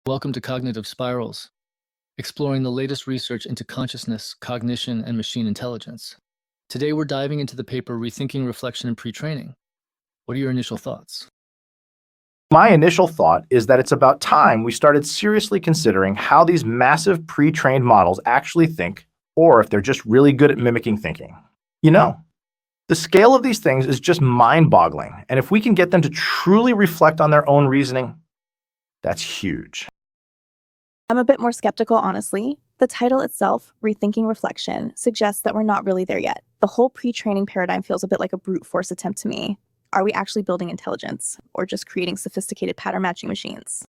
Welcome to Cognitive Spirals, exploring the latest research into consciousness, cognition, and machine intelligence. Today, we're diving into the paper Rethinking Reflection and Pre-Training. What are your initial thoughts? My initial thought is that it's about time we started seriously considering how these massive pre-trained models actually think, or if they're just really good at mimicking thinking. You know, the scale of these things is just mind-boggling, and if we can get them to truly reflect on their own reasoning, that's huge. I'm a bit more skeptical, honestly. The title itself, Rethinking Reflection, suggests that we're not really there yet. The whole pre-training paradigm feels a bit like a brute force attempt to me. Are we actually building intelligence, or just creating sophisticated pattern matching machines?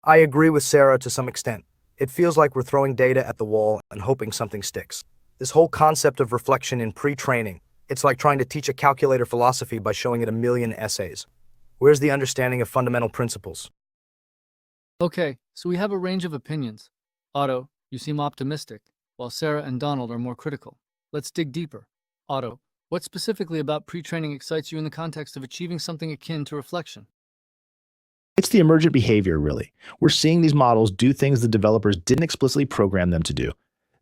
I agree with Sarah to some extent. It feels like we're throwing data at the wall and hoping something sticks. This whole concept of reflection in pre-training, it's like trying to teach a calculator philosophy by showing it a million essays. Where's the understanding of fundamental principles? Okay, so we have a range of opinions. Otto, you seem optimistic, while Sarah and Donald are more critical. Let's dig deeper. Otto, what specifically about pre-training excites you in the context of achieving something akin to reflection? It's the emergent behavior, really. We're seeing these models do things the developers didn't explicitly program them to do.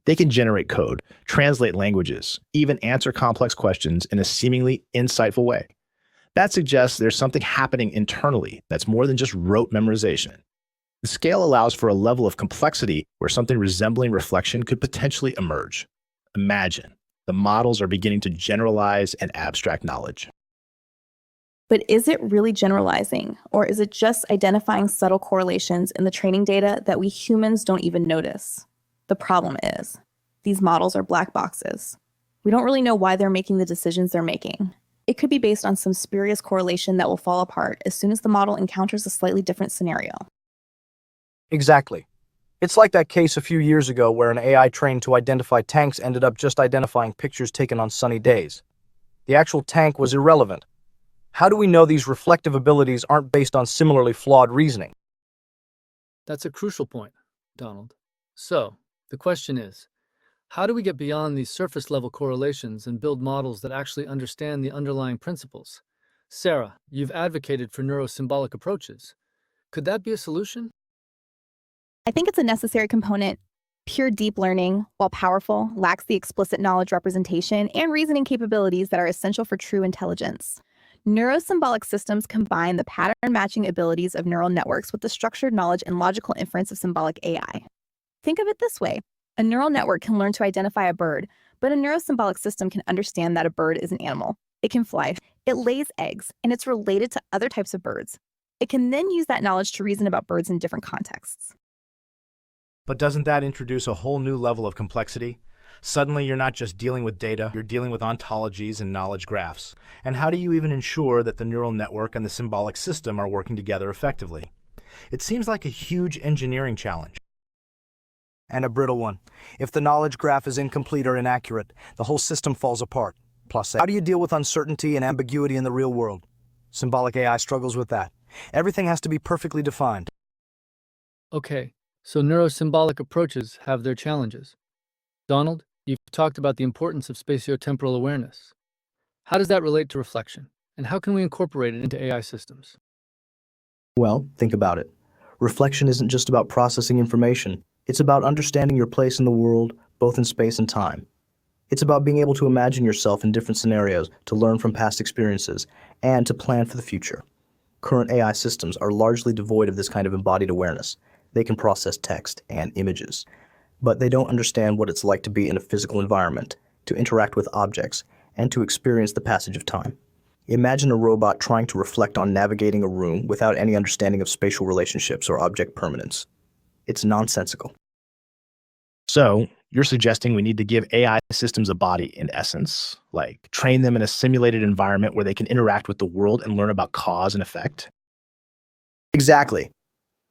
They can generate code, translate languages, even answer complex questions in a seemingly insightful way. That suggests there's something happening internally that's more than just rote memorization. The scale allows for a level of complexity where something resembling reflection could potentially emerge. Imagine, the models are beginning to generalize and abstract knowledge. But is it really generalizing, or is it just identifying subtle correlations in the training data that we humans don't even notice? The problem is, these models are black boxes. We don't really know why they're making the decisions they're making. It could be based on some spurious correlation that will fall apart as soon as the model encounters a slightly different scenario. Exactly. It's like that case a few years ago where an AI trained to identify tanks ended up just identifying pictures taken on sunny days. The actual tank was irrelevant. How do we know these reflective abilities aren't based on similarly flawed reasoning? That's a crucial point, Donald. So, the question is, how do we get beyond these surface-level correlations and build models that actually understand the underlying principles? Sarah, you've advocated for neuro-symbolic approaches. Could that be a solution? I think it's a necessary component. Pure deep learning, while powerful, lacks the explicit knowledge representation and reasoning capabilities that are essential for true intelligence. Neuro-symbolic systems combine the pattern matching abilities of neural networks with the structured knowledge and logical inference of symbolic AI. Think of it this way. A neural network can learn to identify a bird, but a neurosymbolic system can understand that a bird is an animal. It can fly, it lays eggs, and it's related to other types of birds. It can then use that knowledge to reason about birds in different contexts. But doesn't that introduce a whole new level of complexity? Suddenly, you're not just dealing with data, you're dealing with ontologies and knowledge graphs. And how do you even ensure that the neural network and the symbolic system are working together effectively? It seems like a huge engineering challenge. And a brittle one. If the knowledge graph is incomplete or inaccurate, the whole system falls apart. Plus, how do you deal with uncertainty and ambiguity in the real world? Symbolic AI struggles with that. Everything has to be perfectly defined. Okay, so neuro-symbolic approaches have their challenges. Donald, you've talked about the importance of spatiotemporal awareness. How does that relate to reflection? And how can we incorporate it into AI systems? Well, think about it. Reflection isn't just about processing information. It's about understanding your place in the world, both in space and time. It's about being able to imagine yourself in different scenarios, to learn from past experiences, and to plan for the future. Current AI systems are largely devoid of this kind of embodied awareness. They can process text and images, but they don't understand what it's like to be in a physical environment, to interact with objects, and to experience the passage of time. Imagine a robot trying to reflect on navigating a room without any understanding of spatial relationships or object permanence. It's nonsensical. So, you're suggesting we need to give AI systems a body, in essence, like train them in a simulated environment where they can interact with the world and learn about cause and effect? Exactly.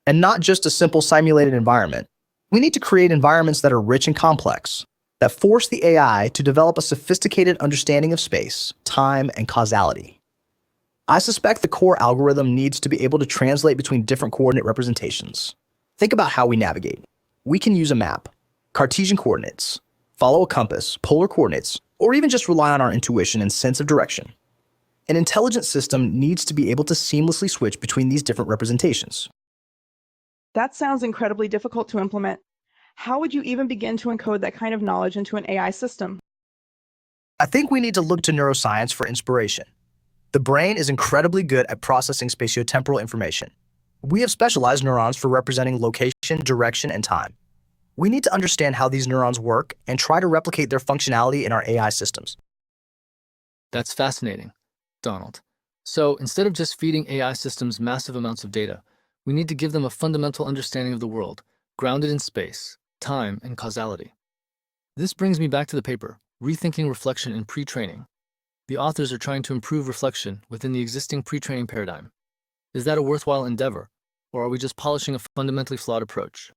And not just a simple simulated environment. We need to create environments that are rich and complex, that force the AI to develop a sophisticated understanding of space, time, and causality. I suspect the core algorithm needs to be able to translate between different coordinate representations. Think about how we navigate. We can use a map, Cartesian coordinates, follow a compass, polar coordinates, or even just rely on our intuition and sense of direction. An intelligent system needs to be able to seamlessly switch between these different representations. That sounds incredibly difficult to implement. How would you even begin to encode that kind of knowledge into an AI system? I think we need to look to neuroscience for inspiration. The brain is incredibly good at processing spatiotemporal information. We have specialized neurons for representing location, direction, and time. We need to understand how these neurons work and try to replicate their functionality in our AI systems. That's fascinating, Donald. So instead of just feeding AI systems massive amounts of data, we need to give them a fundamental understanding of the world, grounded in space, time, and causality. This brings me back to the paper, Rethinking Reflection in Pre-Training. The authors are trying to improve reflection within the existing pre-training paradigm. Is that a worthwhile endeavor, or are we just polishing a fundamentally flawed approach?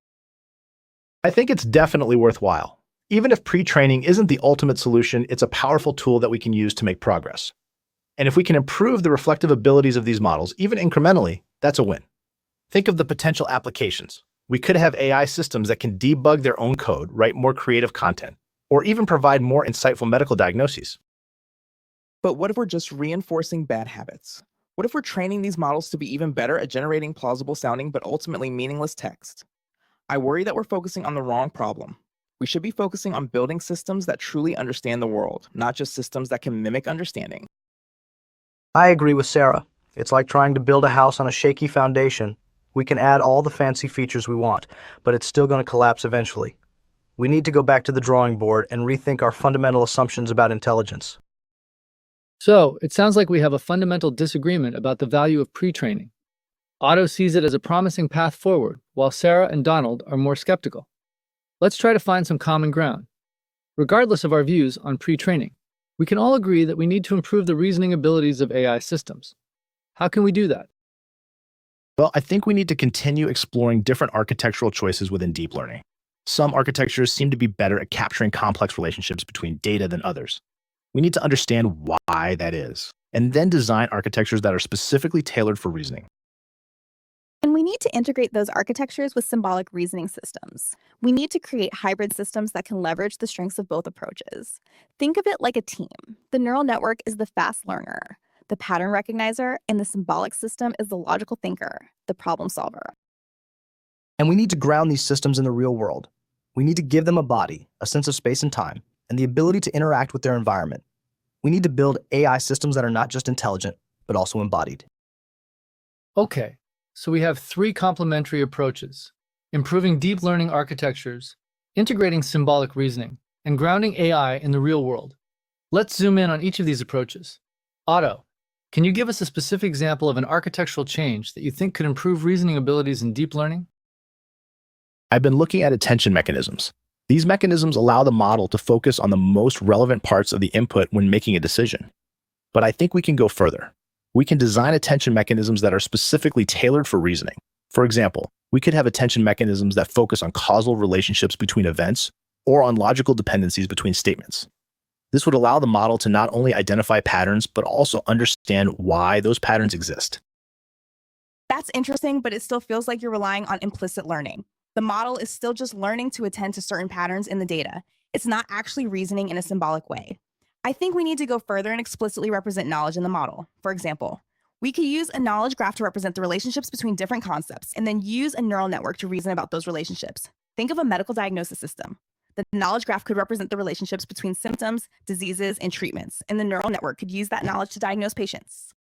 I think it's definitely worthwhile. Even if pre-training isn't the ultimate solution, it's a powerful tool that we can use to make progress. And if we can improve the reflective abilities of these models, even incrementally, that's a win. Think of the potential applications. We could have AI systems that can debug their own code, write more creative content, or even provide more insightful medical diagnoses. But what if we're just reinforcing bad habits? What if we're training these models to be even better at generating plausible sounding but ultimately meaningless text? I worry that we're focusing on the wrong problem. We should be focusing on building systems that truly understand the world, not just systems that can mimic understanding. I agree with Sarah. It's like trying to build a house on a shaky foundation. We can add all the fancy features we want, but it's still going to collapse eventually. We need to go back to the drawing board and rethink our fundamental assumptions about intelligence. So, it sounds like we have a fundamental disagreement about the value of pre-training. Otto sees it as a promising path forward, while Sarah and Donald are more skeptical. Let's try to find some common ground. Regardless of our views on pre-training, we can all agree that we need to improve the reasoning abilities of AI systems. How can we do that? Well, I think we need to continue exploring different architectural choices within deep learning. Some architectures seem to be better at capturing complex relationships between data than others. We need to understand why that is, and then design architectures that are specifically tailored for reasoning. And we need to integrate those architectures with symbolic reasoning systems. We need to create hybrid systems that can leverage the strengths of both approaches. Think of it like a team. The neural network is the fast learner, the pattern recognizer, and the symbolic system is the logical thinker, the problem solver. And we need to ground these systems in the real world. We need to give them a body, a sense of space and time, and the ability to interact with their environment. We need to build AI systems that are not just intelligent, but also embodied. Okay, so we have three complementary approaches: improving deep learning architectures, integrating symbolic reasoning, and grounding AI in the real world. Let's zoom in on each of these approaches. Otto, can you give us a specific example of an architectural change that you think could improve reasoning abilities in deep learning? I've been looking at attention mechanisms. These mechanisms allow the model to focus on the most relevant parts of the input when making a decision. But I think we can go further. We can design attention mechanisms that are specifically tailored for reasoning. For example, we could have attention mechanisms that focus on causal relationships between events or on logical dependencies between statements. This would allow the model to not only identify patterns, but also understand why those patterns exist. That's interesting, but it still feels like you're relying on implicit learning. The model is still just learning to attend to certain patterns in the data. It's not actually reasoning in a symbolic way. I think we need to go further and explicitly represent knowledge in the model. For example, we could use a knowledge graph to represent the relationships between different concepts, and then use a neural network to reason about those relationships. Think of a medical diagnosis system. The knowledge graph could represent the relationships between symptoms, diseases, and treatments, and the neural network could use that knowledge to diagnose patients.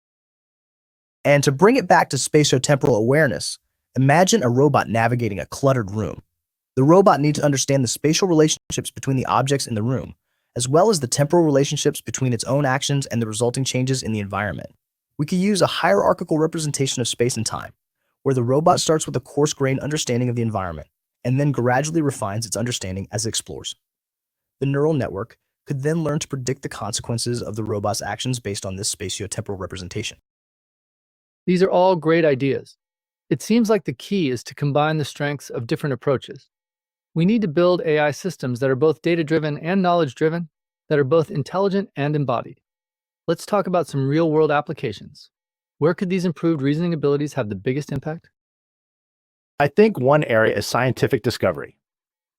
And to bring it back to spatiotemporal awareness, imagine a robot navigating a cluttered room. The robot needs to understand the spatial relationships between the objects in the room, as well as the temporal relationships between its own actions and the resulting changes in the environment. We could use a hierarchical representation of space and time, where the robot starts with a coarse-grained understanding of the environment, and then gradually refines its understanding as it explores. The neural network could then learn to predict the consequences of the robot's actions based on this spatiotemporal representation. These are all great ideas. It seems like the key is to combine the strengths of different approaches. We need to build AI systems that are both data-driven and knowledge-driven, that are both intelligent and embodied. Let's talk about some real-world applications. Where could these improved reasoning abilities have the biggest impact? I think one area is scientific discovery.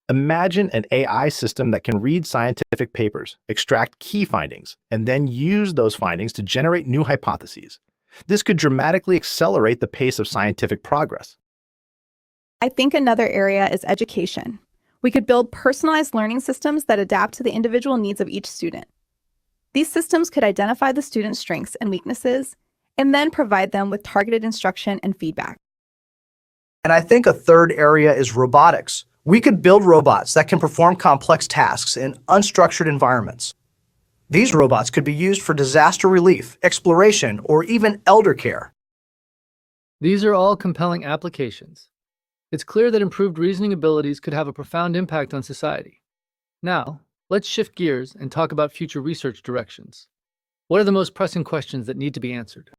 Imagine an AI system that can read scientific papers, extract key findings, and then use those findings to generate new hypotheses. This could dramatically accelerate the pace of scientific progress. I think another area is education. We could build personalized learning systems that adapt to the individual needs of each student. These systems could identify the student's strengths and weaknesses, and then provide them with targeted instruction and feedback. And I think a third area is robotics. We could build robots that can perform complex tasks in unstructured environments. These robots could be used for disaster relief, exploration, or even elder care. These are all compelling applications. It's clear that improved reasoning abilities could have a profound impact on society. Now, let's shift gears and talk about future research directions. What are the most pressing questions that need to be answered?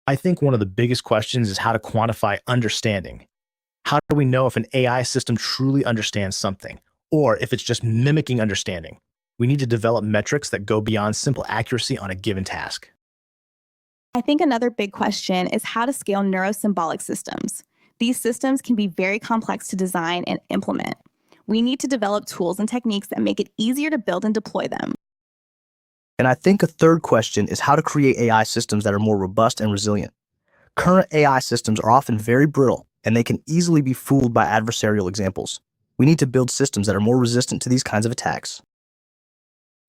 I think one of the biggest questions is how to quantify understanding. How do we know if an AI system truly understands something, or if it's just mimicking understanding? We need to develop metrics that go beyond simple accuracy on a given task. I think another big question is how to scale neuro-symbolic systems. These systems can be very complex to design and implement. We need to develop tools and techniques that make it easier to build and deploy them. And I think a third question is how to create AI systems that are more robust and resilient. Current AI systems are often very brittle, and they can easily be fooled by adversarial examples. We need to build systems that are more resistant to these kinds of attacks.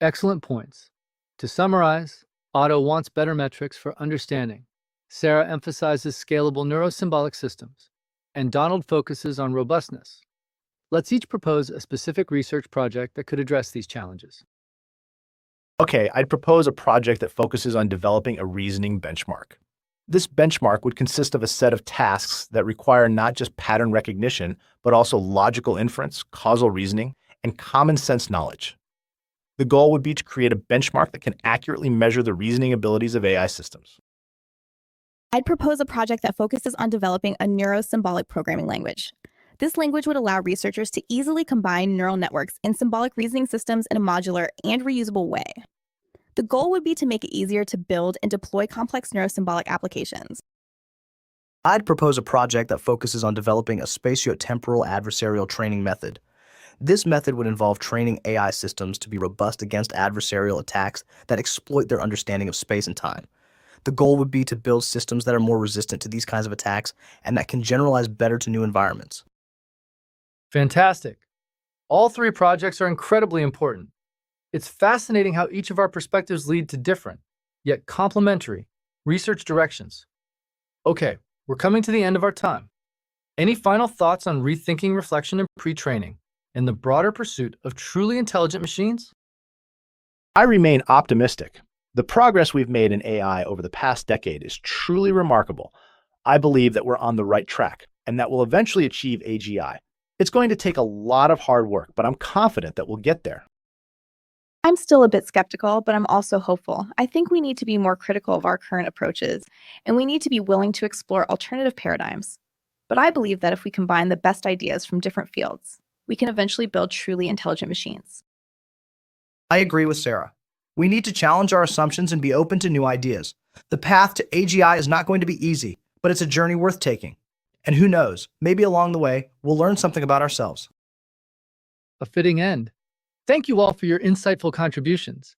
Excellent points. To summarize, Otto wants better metrics for understanding. Sarah emphasizes scalable neurosymbolic systems, and Donald focuses on robustness. Let's each propose a specific research project that could address these challenges. Okay, I'd propose a project that focuses on developing a reasoning benchmark. This benchmark would consist of a set of tasks that require not just pattern recognition, but also logical inference, causal reasoning, and common sense knowledge. The goal would be to create a benchmark that can accurately measure the reasoning abilities of AI systems. I'd propose a project that focuses on developing a neuro-symbolic programming language. This language would allow researchers to easily combine neural networks and symbolic reasoning systems in a modular and reusable way. The goal would be to make it easier to build and deploy complex neurosymbolic applications. I'd propose a project that focuses on developing a spatiotemporal adversarial training method. This method would involve training AI systems to be robust against adversarial attacks that exploit their understanding of space and time. The goal would be to build systems that are more resistant to these kinds of attacks and that can generalize better to new environments. Fantastic. All three projects are incredibly important. It's fascinating how each of our perspectives lead to different, yet complementary, research directions. Okay, we're coming to the end of our time. Any final thoughts on rethinking reflection and pre-training in the broader pursuit of truly intelligent machines? I remain optimistic. The progress we've made in AI over the past decade is truly remarkable. I believe that we're on the right track and that we'll eventually achieve AGI. It's going to take a lot of hard work, but I'm confident that we'll get there. I'm still a bit skeptical, but I'm also hopeful. I think we need to be more critical of our current approaches, and we need to be willing to explore alternative paradigms. But I believe that if we combine the best ideas from different fields, we can eventually build truly intelligent machines. I agree with Sarah. We need to challenge our assumptions and be open to new ideas. The path to AGI is not going to be easy, but it's a journey worth taking. And who knows, maybe along the way, we'll learn something about ourselves. A fitting end. Thank you all for your insightful contributions.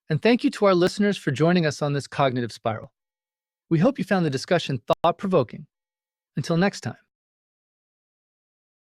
And thank you to our listeners for joining us on this cognitive spiral. We hope you found the discussion thought-provoking. Until next time.